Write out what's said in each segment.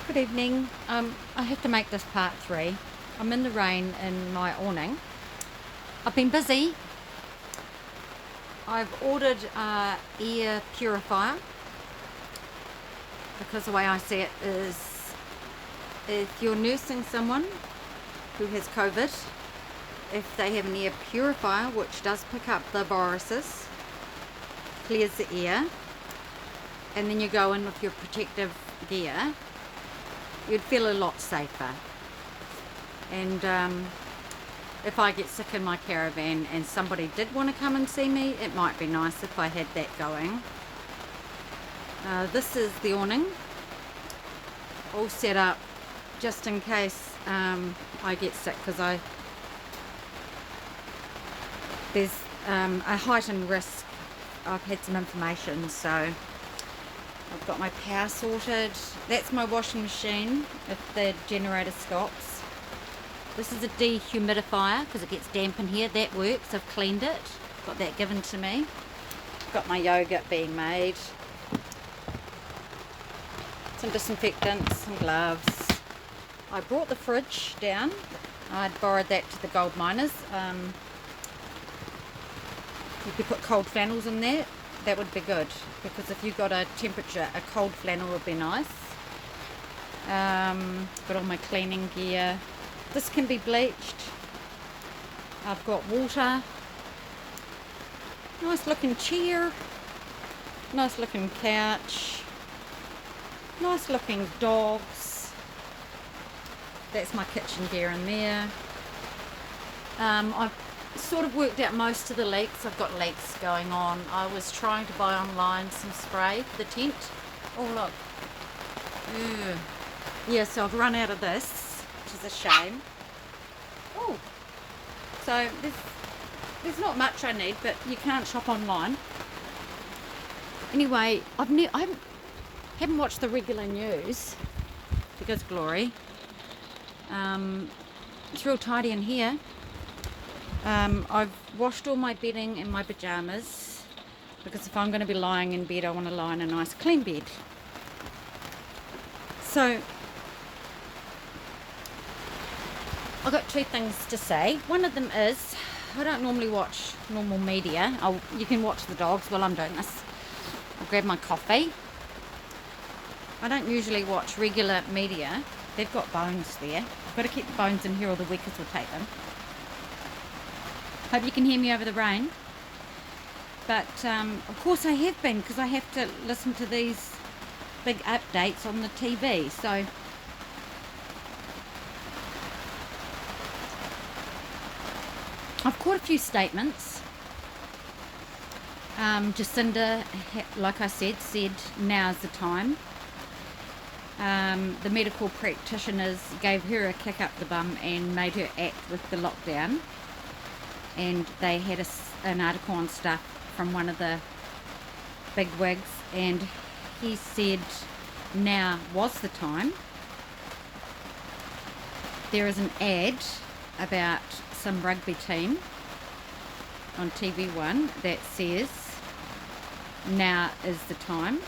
Good evening. I have to make this part 3. I'm in the rain in my awning. I've been busy. I've ordered a air purifier because the way I see it is if you're nursing someone who has COVID, if they have an air purifier which does pick up the viruses, clears the air, and then you go in with your protective gear, you'd feel a lot safer. And if I get sick in my caravan and somebody did want to come and see me, it might be nice if I had that going. This is the awning, all set up just in case I get sick, because there's a heightened risk. I've had some information, so I've got my power sorted. That's my washing machine if the generator stops. This is a dehumidifier because it gets damp in here. That works. I've cleaned it. Got that given to me. Got my yogurt being made. Some disinfectant, some gloves. I brought the fridge down. I'd borrowed that to the gold miners. You could put cold flannels in there. That would be good, because if you've got a temperature, a cold flannel would be nice. Got all my cleaning gear. This can be bleached. I've got water. Nice looking chair. Nice looking couch. Nice looking dogs. That's my kitchen gear in there. I've sort of worked out most of the leaks. I've got leaks going on. I was trying to buy online some spray for the tent. Oh look. Ugh. Yeah, so I've run out of this, which is a shame. Oh, so there's not much I need, but you can't shop online. Anyway, I haven't watched the regular news, because glory. It's real tidy in here. I've washed all my bedding and my pyjamas, because if I'm going to be lying in bed, I want to lie in a nice clean bed. So I've got two things to say. One of them is, I don't normally watch normal media. You can watch the dogs while I'm doing this. I'll grab my coffee. I don't usually watch regular media. They've got bones there. I've got to keep the bones in here or the workers will take them. Hope you can hear me over the rain. But of course I have been, because I have to listen to these big updates on the TV. So I've caught a few statements. Jacinda, like I said now's the time. The medical practitioners gave her a kick up the bum and made her act with the lockdown. And they had an article on stuff from one of the big wigs, and he said now was the time. There is an ad about some rugby team on TV1 that says now is the time.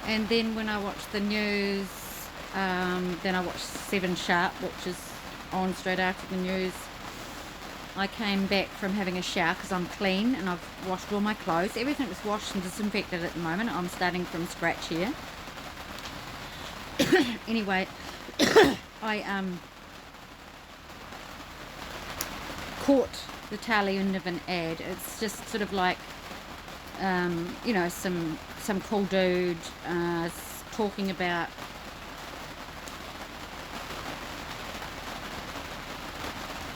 And then when I watched the news, then I watched 7 Sharp, which is on straight after the news. I came back from having a shower because I'm clean and I've washed all my clothes. Everything is washed and disinfected at the moment. I'm starting from scratch here. Anyway, I caught the tail end of an ad. It's just sort of like, some cool dude talking about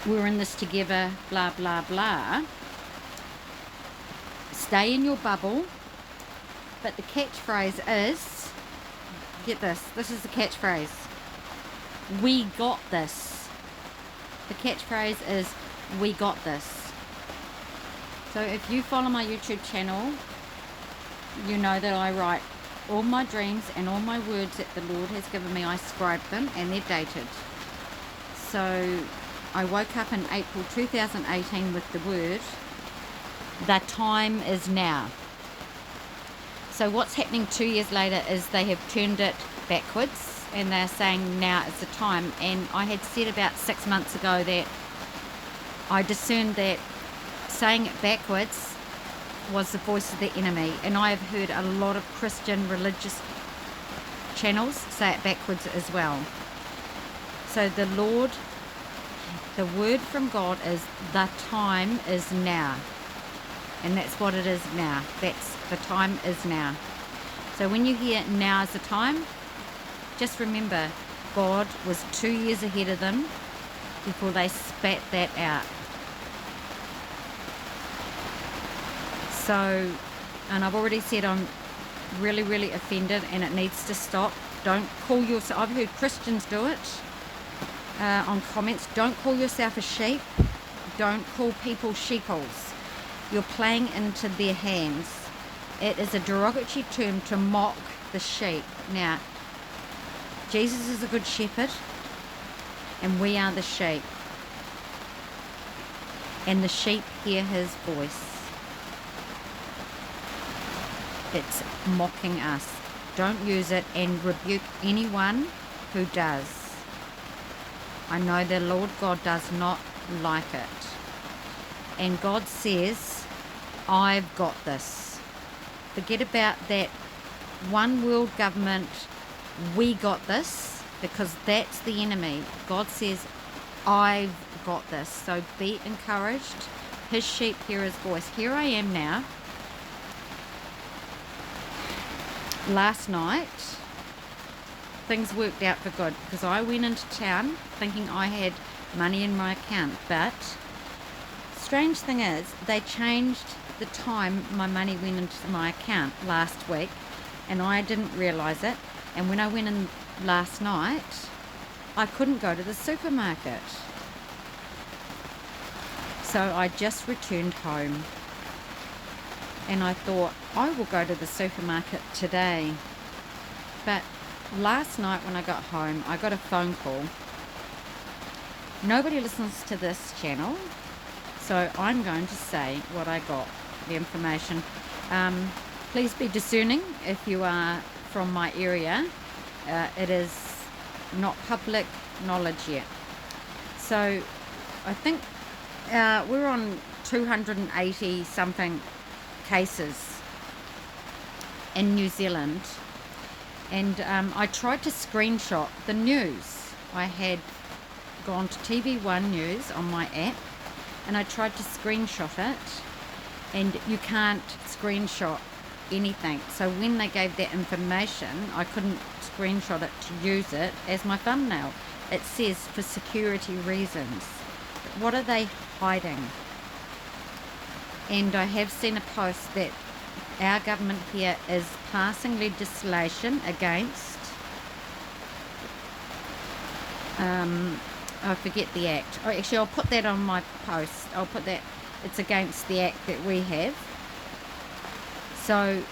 we're in this together, blah, blah, blah. Stay in your bubble. But the catchphrase is, get this is the catchphrase. We got this. The catchphrase is, we got this. So if you follow my YouTube channel, you know that I write all my dreams and all my words that the Lord has given me. I scribe them and they're dated. So I woke up in April 2018 with the word, the time is now. So what's happening 2 years later is they have turned it backwards, and they're saying now is the time. And I had said about 6 months ago that I discerned that saying it backwards was the voice of the enemy, and I have heard a lot of Christian religious channels say it backwards as well. So the word from God is the time is now, and that's what it is now. That's the time is now. So when you hear now is the time, just remember God was 2 years ahead of them before they spat that out. So, and I've already said I'm really, really offended, and it needs to stop. Don't call yourself, I've heard Christians do it on comments, don't call yourself a sheep, don't call people sheeples. You're playing into their hands. It is a derogatory term to mock the sheep. Now, Jesus is a good shepherd, and we are the sheep, and the sheep hear his voice. It's mocking us. Don't use it, and rebuke anyone who does. I know the Lord God does not like it. And God says, I've got this. Forget about that one world government, we got this, because that's the enemy. God says, I've got this. So be encouraged. His sheep hear his voice. Here I am now. Last night, things worked out for good, because I went into town thinking I had money in my account, but strange thing is they changed the time my money went into my account last week, and I didn't realise it. And when I went in last night, I couldn't go to the supermarket, so I just returned home. And I thought, I will go to the supermarket today. But last night when I got home, I got a phone call. Nobody listens to this channel, so I'm going to say what I got, the information. Please be discerning if you are from my area. It is not public knowledge yet. So I think we're on 280 something cases in New Zealand, and I tried to screenshot the news. I had gone to TV1 News on my app, and I tried to screenshot it, and you can't screenshot anything. So when they gave that information, I couldn't screenshot it to use it as my thumbnail. It says for security reasons. What are they hiding? And I have seen a post that our government here is passing legislation against, I forget the act. Oh, actually, I'll put that on my post. I'll put that, it's against the act that we have. So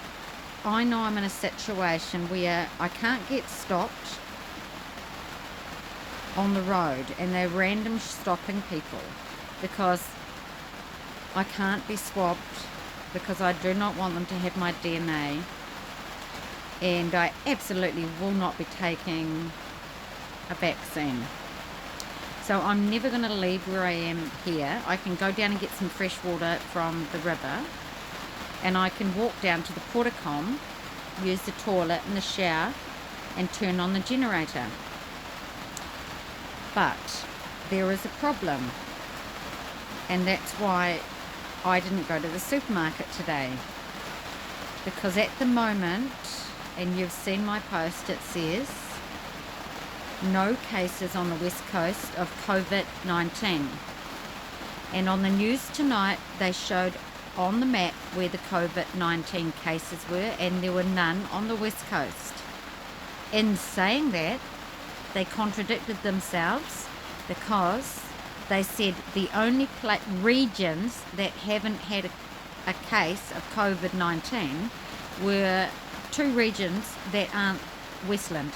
I know I'm in a situation where I can't get stopped on the road, and they're random stopping people because I can't be swabbed, because I do not want them to have my DNA, and I absolutely will not be taking a vaccine. So I'm never going to leave where I am here. I can go down and get some fresh water from the river, and I can walk down to the portacom, use the toilet and the shower, and turn on the generator. But there is a problem, and that's why I didn't go to the supermarket today, because at the moment, and you've seen my post, it says no cases on the west coast of COVID-19, and on the news tonight they showed on the map where the COVID-19 cases were, and there were none on the west coast. In saying that, they contradicted themselves, because they said the only regions that haven't had a case of COVID-19 were 2 regions that aren't Westland.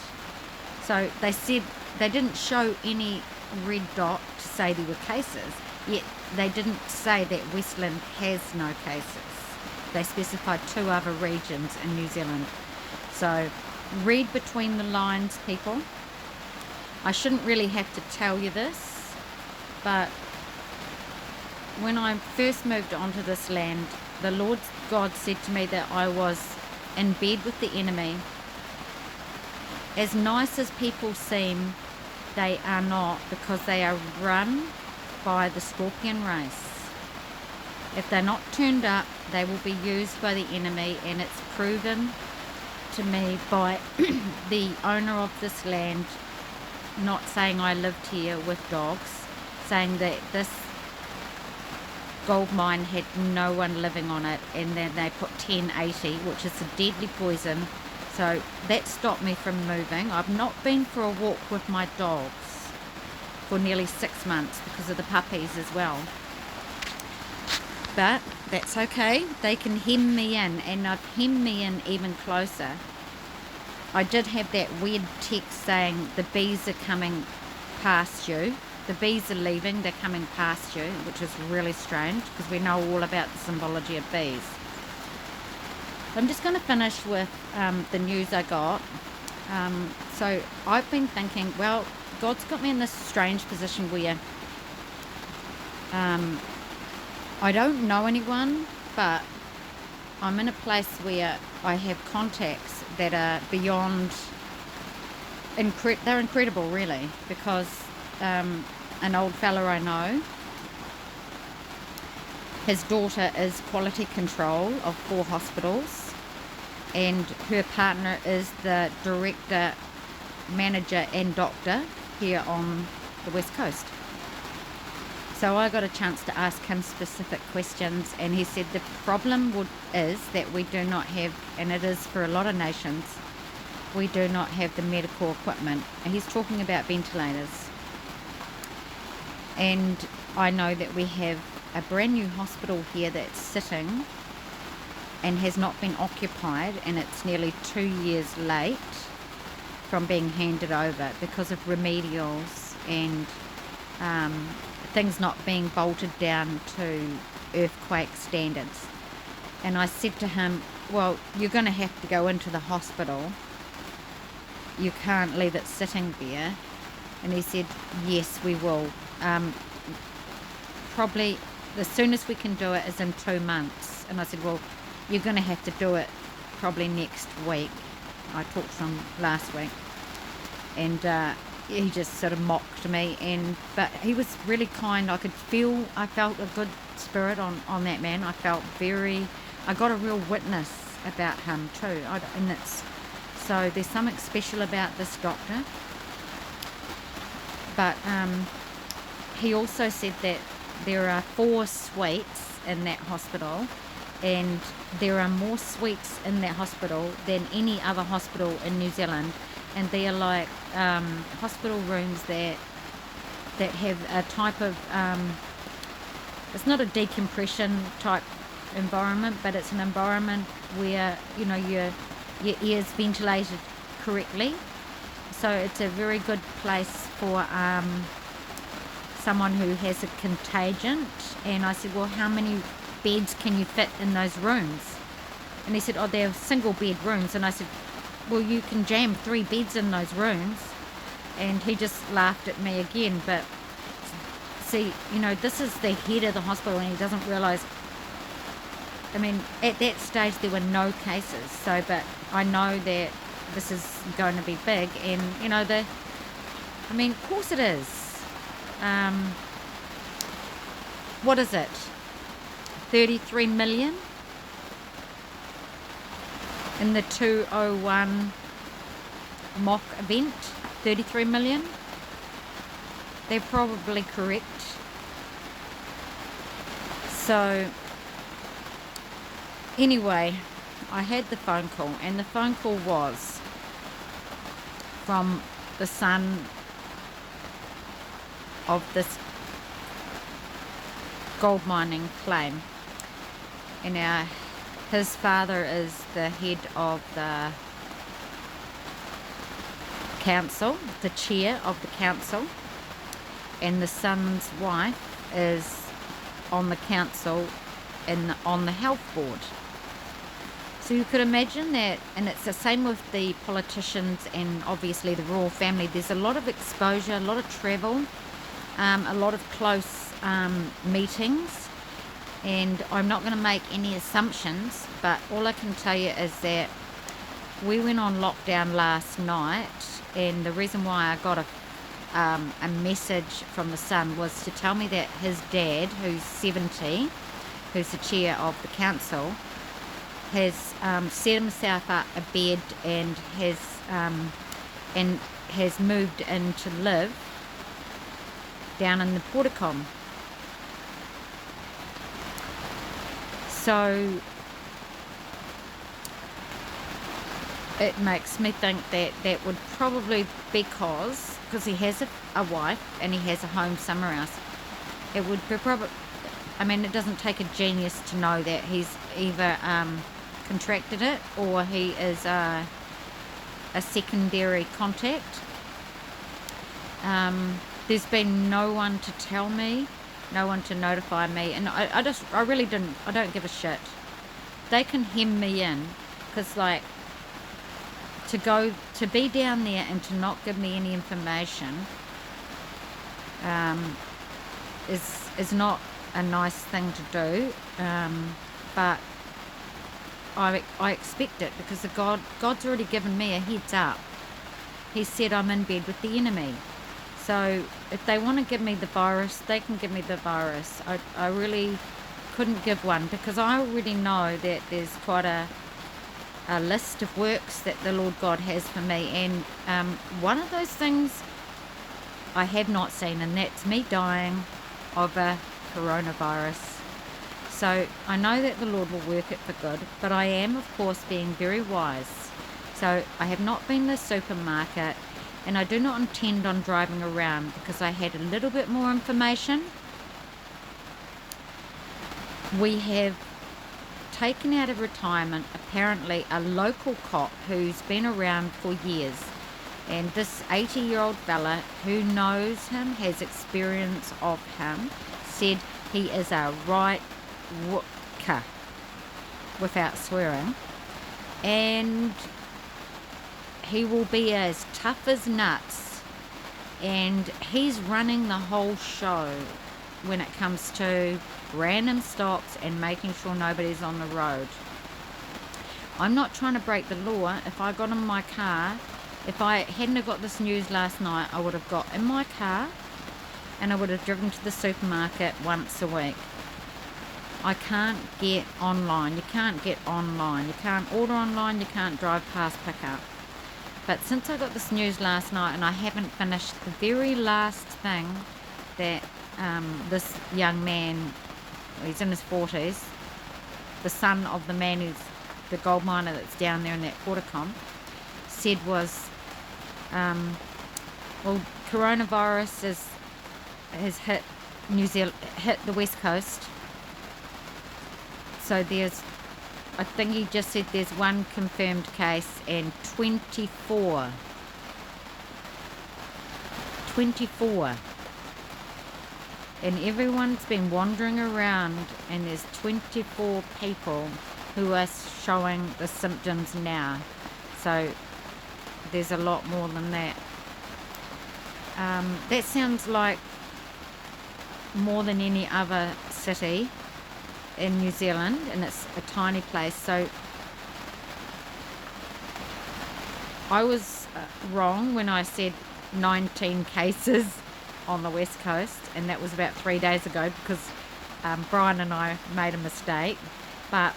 So they said they didn't show any red dot to say there were cases, yet they didn't say that Westland has no cases. they specified 2 other regions in New Zealand. So read between the lines, people. I shouldn't really have to tell you this, but when I first moved onto this land, the Lord God said to me that I was in bed with the enemy. As nice as people seem, they are not, because they are run by the scorpion race. If they're not turned up, they will be used by the enemy, and it's proven to me by the owner of this land not saying I lived here with dogs, saying that this gold mine had no one living on it, and then they put 1080, which is a deadly poison. So that stopped me from moving. I've not been for a walk with my dogs for nearly 6 months because of the puppies as well. But that's okay. They can hem me in, and I've hemmed me in even closer. I did have that weird text saying the bees are coming past you. The bees are leaving, they're coming past you, which is really strange because we know all about the symbology of bees. I'm just going to finish with the news I got. So I've been thinking, well, God's got me in this strange position where I don't know anyone, but I'm in a place where I have contacts that are beyond, they're incredible really, because an old fella I know, his daughter is quality control of 4 hospitals, and her partner is the director, manager and doctor here on the West Coast. So I got a chance to ask him specific questions, and he said the problem is that we do not have, and it is for a lot of nations, we do not have the medical equipment. And he's talking about ventilators. And I know that we have a brand new hospital here that's sitting and has not been occupied, and it's nearly 2 years late from being handed over because of remedials and things not being bolted down to earthquake standards. And I said to him, well, you're going to have to go into the hospital. You can't leave it sitting there. And he said, yes, we will. Probably the soonest we can do it is in 2 months. And I said, well, you're going to have to do it probably next week. I talked to him last week, and he just sort of mocked me, but he was really kind. I felt a good spirit on that man. I got a real witness about him too, so there's something special about this doctor. But he also said that there are 4 suites in that hospital, and there are more suites in that hospital than any other hospital in New Zealand. And they are like hospital rooms that have a type of, it's not a decompression type environment, but it's an environment where, you know, your ear's ventilated correctly. So it's a very good place for someone who has a contagion. And I said, well, how many beds can you fit in those rooms? And he said, oh, they're single bed rooms. And I said, well, you can jam 3 beds in those rooms. And he just laughed at me again. But see, you know, this is the head of the hospital, and he doesn't realise. I mean, at that stage there were no cases. So, but I know that this is going to be big, and you know, I mean, of course it is. What is it? 33 million? In the 201 mock event, 33 million. They're probably correct. So anyway, I had the phone call, and the phone call was from the son of this gold mining claim. And his father is the head of the council, the chair of the council, and the son's wife is on the council on the health board. So you could imagine that, and it's the same with the politicians and obviously the royal family. There's a lot of exposure, a lot of travel, a lot of close meetings, and I'm not going to make any assumptions, but all I can tell you is that we went on lockdown last night, and the reason why I got a message from the son was to tell me that his dad, who's 70, who's the chair of the council, has set himself up a bed and has moved in to live down in the porticom. So it makes me think that that would probably because he has a wife and he has a home somewhere else. It would be probably, I mean, it doesn't take a genius to know that he's either contracted it or he is a secondary contact. There's been no one to tell me, no one to notify me, and I don't give a shit. They can hem me in, because like, to be down there and to not give me any information is not a nice thing to do, but I expect it, because God's already given me a heads up. He said I'm in bed with the enemy. So if they want to give me the virus, they can give me the virus. I really couldn't give one, because I already know that there's quite a list of works that the Lord God has for me, and one of those things I have not seen, and that's me dying of a coronavirus. So I know that the Lord will work it for good, but I am, of course, being very wise. So I have not been to the supermarket, and I do not intend on driving around, because I had a little bit more information. We have taken out of retirement apparently a local cop who's been around for years, and this 80-year-old fella who knows him, has experience of him, said he is a right wooka, without swearing, and he will be as tough as nuts, and he's running the whole show when it comes to random stops and making sure nobody's on the road. I'm not trying to break the law. If I got in my car, if I hadn't have got this news last night, I would have got in my car and I would have driven to the supermarket once a week. I can't get online. You can't get online. You can't order online. You can't drive past pickup. But since I got this news last night and I haven't finished the very last thing that this young man, he's in his 40s, the son of the man who's the gold miner that's down there in that porticom, said was, well, coronavirus has hit New Zealand, hit the West Coast. So there's, I think he just said there's one confirmed case and 24. And everyone's been wandering around, and there's 24 people who are showing the symptoms now. So there's a lot more than that. That sounds like more than any other city in New Zealand, and it's a tiny place. So I was wrong when I said 19 cases on the West Coast, and that was about 3 days ago, because Brian and I made a mistake. But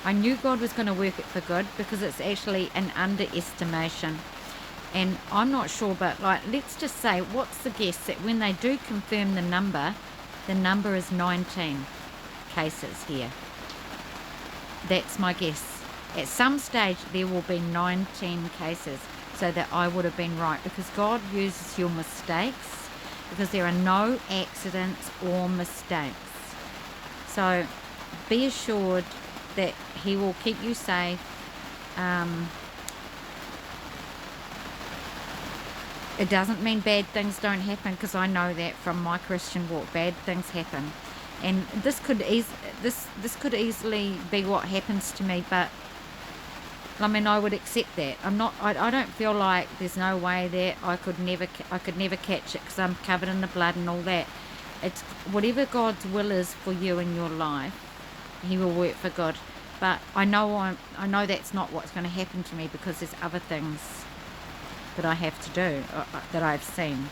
I knew God was going to work it for good, because it's actually an underestimation. And I'm not sure, but like, let's just say, what's the guess that when they do confirm the number is 19 cases here. That's my guess. At some stage there will be 19 cases, so that I would have been right, because God uses your mistakes, because there are no accidents or mistakes. So be assured that He will keep you safe. It doesn't mean bad things don't happen, because I know that from my Christian walk, bad things happen. And this could easily be what happens to me, but I mean, I would accept that. I don't feel like there's no way that I could never catch it because I'm covered in the blood and all that. It's whatever God's will is for you in your life, He will work for good. But I know that's not what's going to happen to me because there's other things that I have to do that I've seen.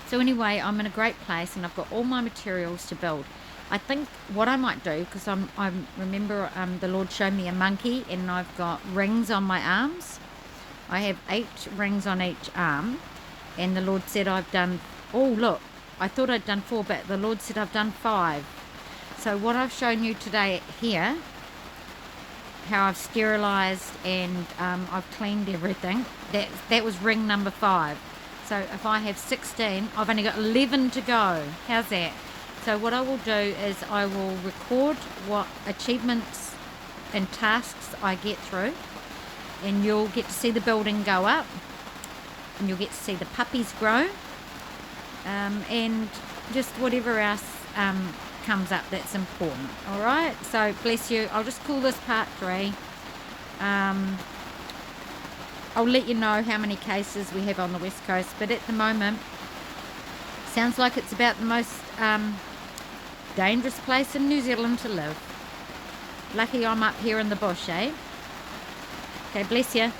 So anyway, I'm in a great place and I've got all my materials to build. I think what I might do, because I remember the Lord showed me a monkey and I've got rings on my arms. I have 8 rings on each arm, and the Lord said I've done, oh look, I thought I'd done 4, but the Lord said I've done 5. So what I've shown you today here, how I've sterilised and I've cleaned everything, that was ring number 5. So if I have 16, I've only got 11 to go. How's that? So what I will do is I will record what achievements and tasks I get through, and you'll get to see the building go up, and you'll get to see the puppies grow, and just whatever else comes up that's important. All right, so bless you. I'll just call this part 3. I'll let you know how many cases we have on the West Coast, but at the moment sounds like it's about the most dangerous place in New Zealand to live. Lucky I'm up here in the bush, eh? Okay, bless you.